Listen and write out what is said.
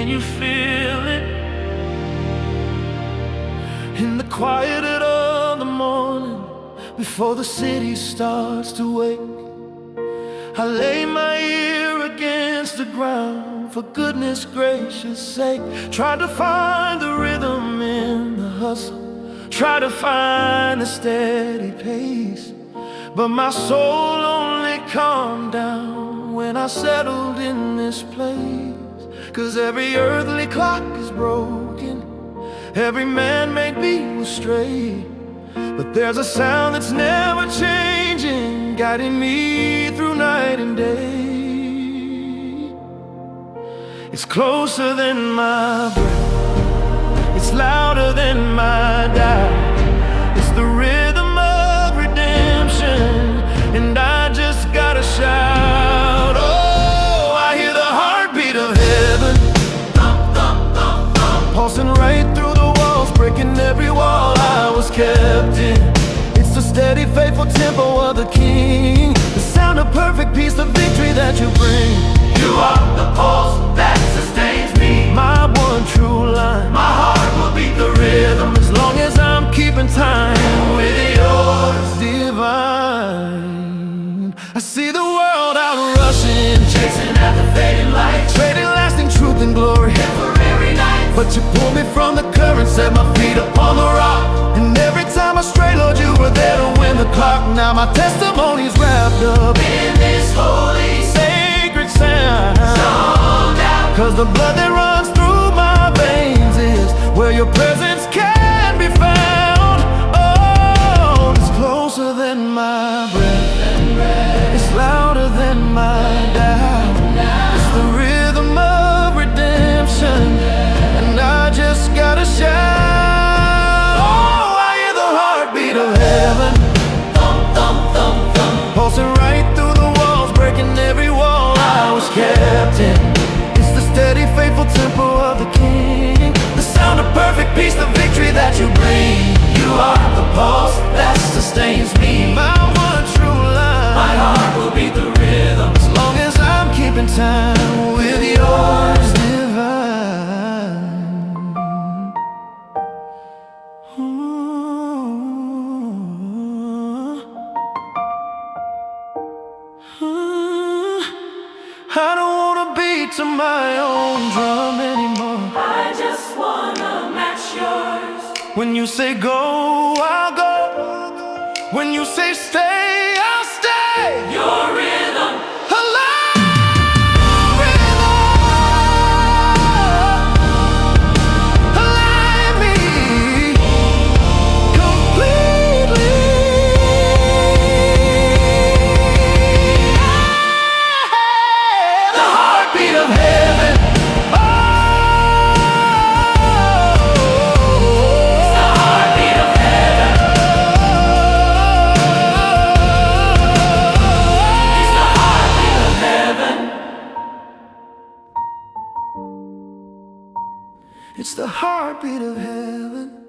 Can you feel it? In the quiet of the morning, before the city starts to wake, I lay my ear against the ground, for goodness gracious sake. Try to find the rhythm in the hustle, try to find a steady pace, but my soul only calmed down when I settled in this place. 'Cause every earthly clock is broken, every man-made beat was straight, but there's a sound that's never changing, guiding me through night and day. It's closer than my breath, it's louder than my doubt. It's the rhythm of redemption, and I just gotta shout. Oh, I hear the heartbeat of heaven, thump, thump, thump, thump, pulsing right through the walls, breaking every wall I was kept in. It's the steady, faithful tempo of the King, the sound of perfect peace, the victory that you bring. You are the pulse that sustains me, my one true line. My heart will beat the rhythm as long as I'm keeping time with yours divine. I see the world out rushing, chasing at the fading light, trading lasting truth and glory for every night. But you pulled me from the current, set my feet upon the rock, and every time I stray, Lord, you were there to win the clock. Now my testimony's wrapped up in this holy sacred sound, 'cause the blood that runs through my veins is where your presence can be found. Oh, it's closer than my breath, it's louder than my doubt. It's the rhythm of redemption, and I just gotta shout. Oh, I hear the heartbeat of heaven, thump, thump, thump, thump, pulsing right through the walls, breaking every wall I was kept in. It's the steady, faithful tempo of the King, the sound of perfect peace, the victory that you bring. You are the pulse that sustains me, my one true line. My heart will beat the rhythm as long as I'm keeping time with yours divine. Ooh. Ooh. I don't wanna beat to my own drum anymore, I just wanna match yours. when you say go, I'll go. When you say stay, I'll stay. Your rhythm, Alive rhythm, alive me completely. The heartbeat of heaven. It's the heartbeat of heaven.